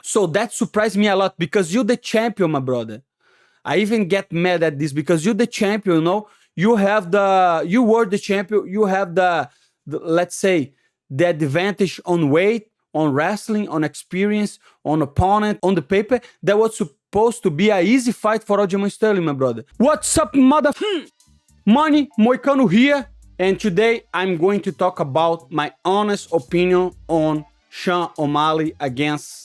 So that surprised me a lot because you're the champion, my brother. I even get mad at this because you're the champion, you know. You were the champion. You have the let's say the advantage on weight, on wrestling, on experience, on opponent, on the paper. That was supposed to be an easy fight for Aljamain Sterling, my brother. What's up, mother? Money, Moicano here, and today I'm going to talk about my honest opinion on Sean O'Malley against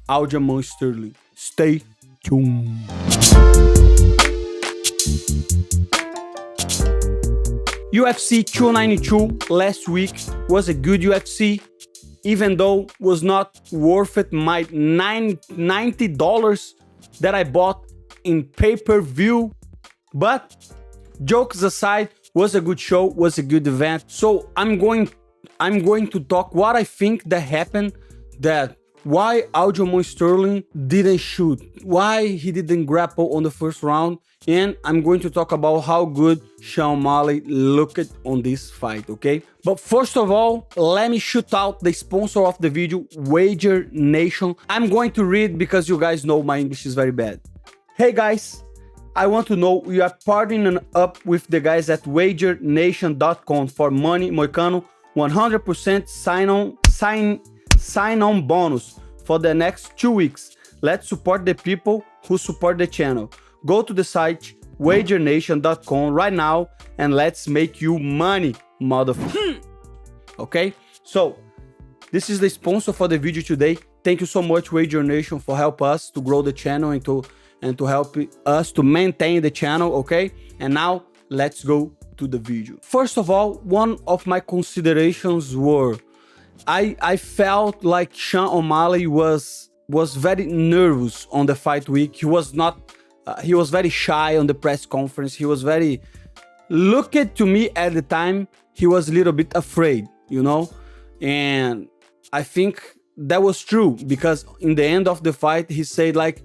Aljamain Sterling. Stay tuned. UFC 292 last week was a good UFC, even though was not worth it my $90 that I bought in pay-per-view. But jokes aside, was a good show, was a good event. So I'm going to talk what I think that happened, that why Aljamain Sterling didn't shoot, why he didn't grapple on the first round, and I'm going to talk about how good Sean O'Malley looked on this fight, okay? But first of all, let me shoot out the sponsor of the video, Wager Nation. I'm going to read because you guys know my English is very bad. Hey guys, I want to know you are partnering up with the guys at wagernation.com for money, Moicano, 100% sign-on bonus for the next 2 weeks. Let's support the people who support the channel. Go to the site wagernation.com right now and let's make you money, motherfucker. Okay, so this is the sponsor for the video today. Thank you so much, Wager Nation, for help us to grow the channel and to help us to maintain the channel, okay? And now let's go to the video. First of all, one of my considerations were I felt like Sean O'Malley was very nervous on the fight week. He was not he was very shy on the press conference. He was very, look at to me at the time, he was a little bit afraid, you know? And I think that was true because in the end of the fight, he said like,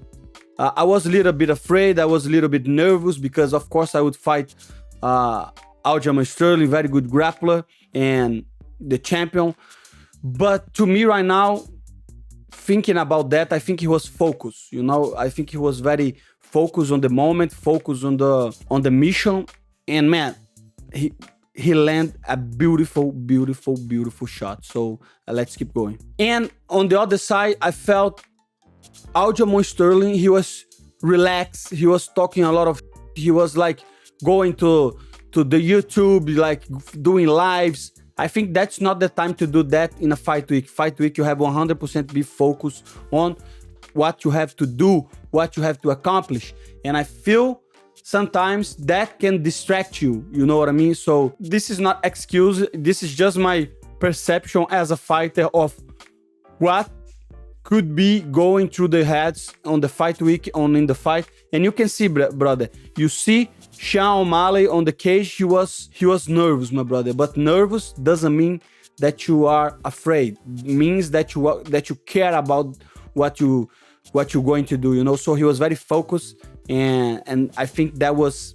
I was a little bit afraid. I was a little bit nervous because of course I would fight Aljamain Sterling, very good grappler and the champion. But to me right now, thinking about that, I think he was focused, you know? I think he was very focused on the moment, focused on the mission, and man, he landed a beautiful shot. So let's keep going. And on the other side, I felt Aljamain Sterling, he was relaxed, he was talking a lot of, he was like going to the YouTube, like doing lives. I think that's not the time to do that in a fight week. Fight week, you have 100% be focused on what you have to do, what you have to accomplish. And I feel sometimes that can distract you, you know what I mean? So this is not excuse, this is just my perception as a fighter of what could be going through the heads on the fight week, in the fight. And you can see, brother, you see Sean O'Malley on the cage, he was nervous, my brother. But nervous doesn't mean that you are afraid. It means that you care about what you're going to do, you know? So he was very focused, and I think that was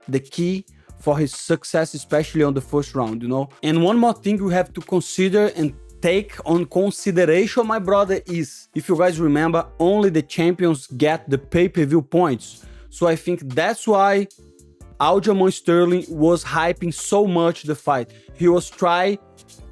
the key for his success, especially on the first round, you know? And one more thing you have to consider and take on consideration, my brother, is, if you guys remember, only the champions get the pay-per-view points. So I think that's why Aljamain Sterling was hyping so much the fight. He was trying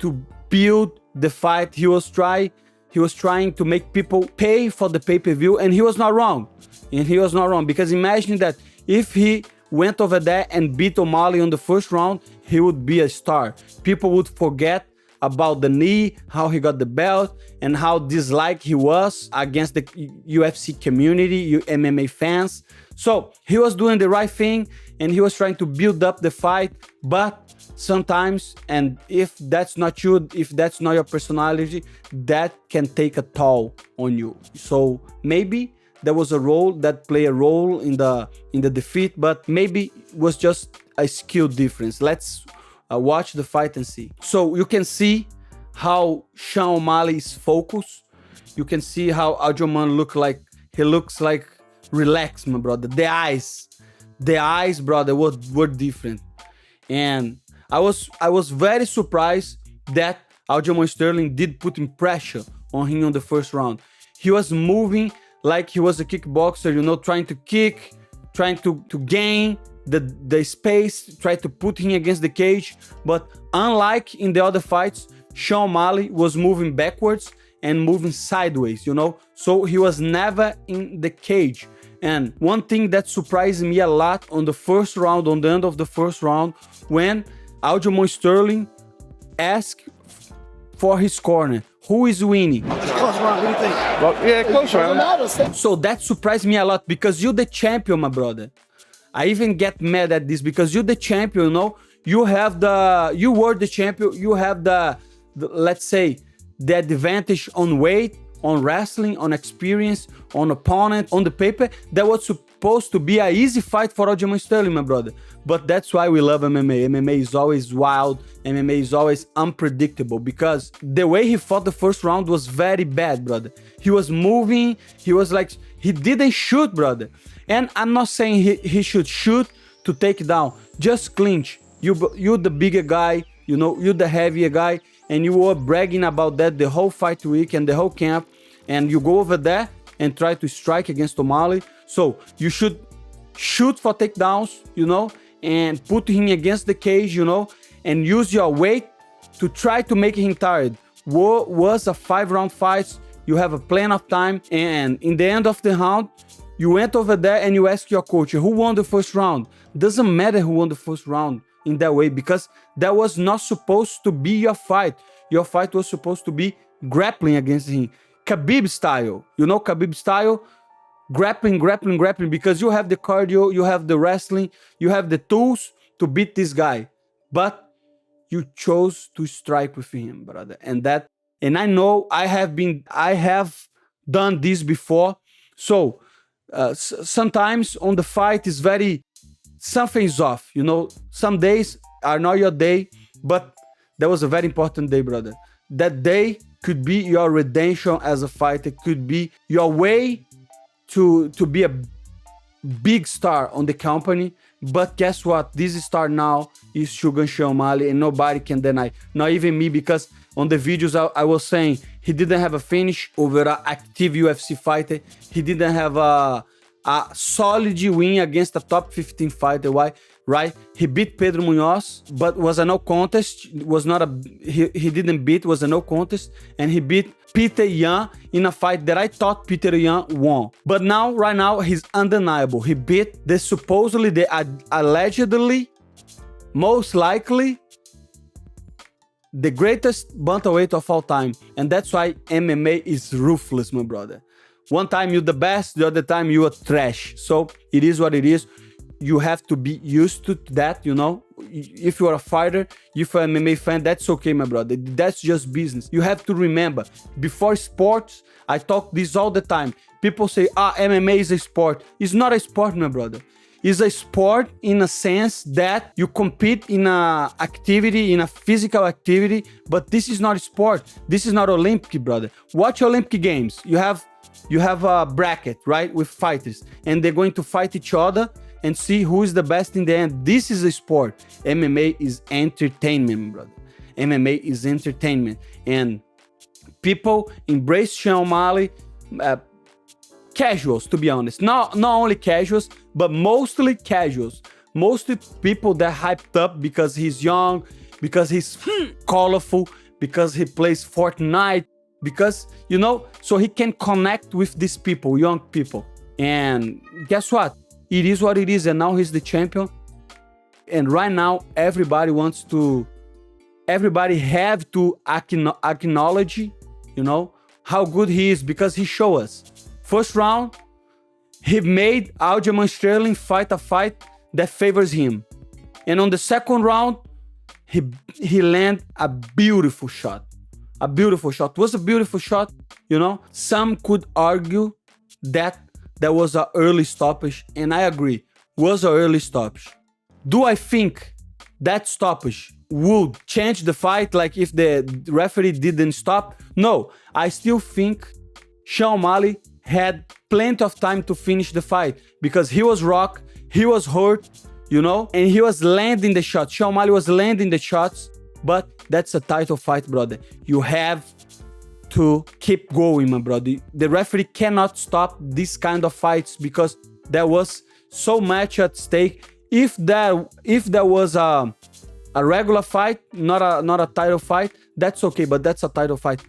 to build the fight. He was trying to make people pay for the pay-per-view, and he was not wrong. And he was not wrong, because imagine that if he went over there and beat O'Malley on the first round, he would be a star. People would forget about the knee, how he got the belt, and how disliked he was against the UFC community, MMA fans. So he was doing the right thing, and he was trying to build up the fight. But sometimes, and if that's not you, if that's not your personality, that can take a toll on you. So maybe there was a role that played a role in the defeat, but maybe it was just a skill difference. Let's watch the fight and see. So you can see how Sean O'Malley is focused. You can see how Aljamain looks like relaxed, my brother. The eyes, brother, were different. And I was very surprised that Aljamain Sterling did put in pressure on him on the first round. He was moving like he was a kickboxer, you know, trying to kick, trying to gain the space, try to put him against the cage. But unlike in the other fights, Sean O'Malley was moving backwards and moving sideways, you know? So he was never in the cage. And one thing that surprised me a lot on the first round, on the end of the first round, when Aljamain Sterling asked for his corner, who is winning? It's a close round. What do you think? Well, yeah, close round. So that surprised me a lot because you're the champion, my brother. I even get mad at this because you're the champion, you know? You were the champion, you have the let's say, the advantage on weight, on wrestling, on experience, on opponent, on the paper. That was supposed to be an easy fight for Aljamain Sterling, my brother. But that's why we love MMA. MMA is always wild. MMA is always unpredictable because the way he fought the first round was very bad, brother. He was moving. He was like, he didn't shoot, brother. And I'm not saying he should shoot to take down. Just clinch. You're the bigger guy, you know, you're the heavier guy. And you were bragging about that the whole fight week and the whole camp. And you go over there and try to strike against O'Malley. So you should shoot for takedowns, you know, and put him against the cage, you know, and use your weight to try to make him tired. Was a 5-round fight. You have a plan of time. And in the end of the round, you went over there and you ask your coach, who won the first round? Doesn't matter who won the first round in that way, because that was not supposed to be your fight. Your fight was supposed to be grappling against him. Khabib style, you know, Khabib style, grappling, because you have the cardio, you have the wrestling, you have the tools to beat this guy. But you chose to strike with him, brother. And I know I have done this before. So sometimes on the fight is something's off, you know. Some days are not your day, but that was a very important day, brother. That day could be your redemption as a fighter, could be your way to be a big star on the company. But guess what? This star now is Shogun Sean O'Malley, and nobody can deny, not even me, because on the videos I was saying he didn't have a finish over an active UFC fighter. He didn't have a solid win against a top 15 fighter. Why? Right? He beat Pedro Munhoz, but was a no contest. He didn't beat, was a no contest. And he beat Peter Yan in a fight that I thought Peter Yan won. But right now, he's undeniable. He beat allegedly, most likely, the greatest bantamweight of all time. And that's why MMA is ruthless, my brother. One time you're the best, the other time you are trash. So it is what it is. You have to be used to that, you know. If you're a fighter, if you're an MMA fan, that's okay, my brother. That's just business. You have to remember, before sports, I talk this all the time. People say, MMA is a sport. It's not a sport, my brother. It's a sport in a sense that you compete in a activity, in a physical activity, but this is not a sport. This is not Olympic, brother. Watch Olympic Games. You have a bracket, right, with fighters, and they're going to fight each other and see who is the best in the end. This is a sport. MMA is entertainment, brother. MMA is entertainment. And people embrace Sean O'Malley, casuals, to be honest. Not only casuals, but mostly casuals. Mostly people that hyped up because he's young, because he's colorful, because he plays Fortnite, because, you know, so he can connect with these people, young people. And guess what? It is what it is, and now he's the champion. And right now, everybody have to acknowledge, you know, how good he is, because he showed us. First round, he made Aljamain Sterling fight a fight that favors him. And on the second round, he landed a beautiful shot. A beautiful shot. It was a beautiful shot, you know. Some could argue that there was an early stoppage, and I agree, was an early stoppage. Do I think that stoppage would change the fight, like if the referee didn't stop? No, I still think Sean O'Malley had plenty of time to finish the fight, because he was rocked, he was hurt, you know, and he was landing the shots. Sean O'Malley was landing the shots, but that's a title fight, brother. You have to keep going, my brother. The referee cannot stop this kind of fights because there was so much at stake. If there was a regular fight, not a title fight, that's okay, but that's a title fight.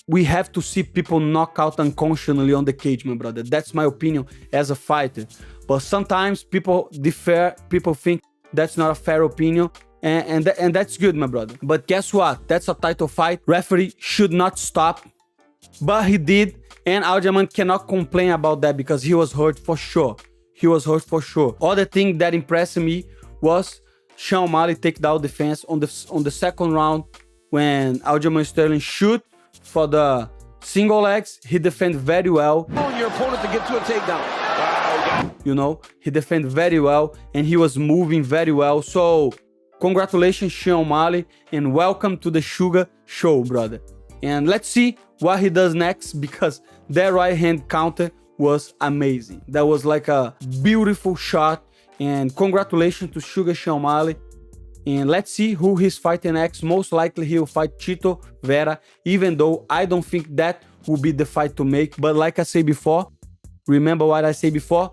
We have to see people knock out unconsciously on the cage, my brother. That's my opinion as a fighter. But sometimes people differ, people think that's not a fair opinion, and that's good, my brother. But guess what? That's a title fight. Referee should not stop, but he did, and Aljamain cannot complain about that because he was hurt for sure. He was hurt for sure. Other thing that impressed me was Sean O'Malley take down defense on the second round when Aljamain Sterling shoot for the single legs. He defended very well. Your opponent to get to a takedown. Wow. You know, he defended very well and he was moving very well. So congratulations, Sean O'Malley, and welcome to the Sugar Show, brother. And let's see what he does next, because that right hand counter was amazing. That was like a beautiful shot, and congratulations to Sugar Sean O'Malley. And let's see who he's fighting next. Most likely he'll fight Chito Vera, even though I don't think that will be the fight to make. But like I said before, remember what I said before?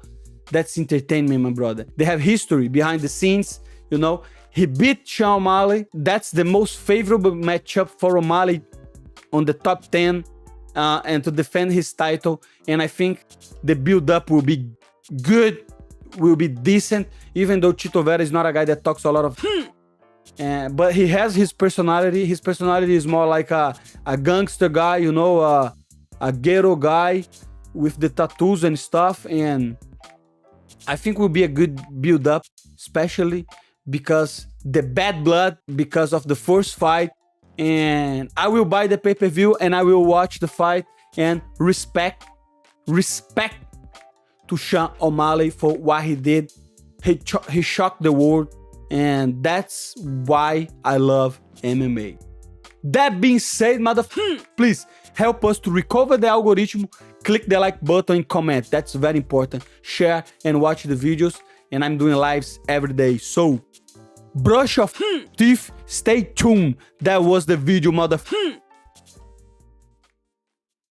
That's entertainment, my brother. They have history behind the scenes, you know. He beat Sean O'Malley. That's the most favorable matchup for O'Malley on the top 10 and to defend his title. And I think the build-up will be good, will be decent, even though Chito Vera is not a guy that talks a lot of but he has his personality. His personality is more like a gangster guy, you know, a ghetto guy with the tattoos and stuff. And I think will be a good build-up, especially because the bad blood, because of the first fight. And I will buy the pay-per-view and I will watch the fight, and respect to Sean O'Malley for what he did. He shocked the world, and that's why I love MMA. That being said, please help us to recover the algorithm. Click the like button and comment. That's very important. Share and watch the videos, and I'm doing lives every day. So brush your teeth, stay tuned. That was the video,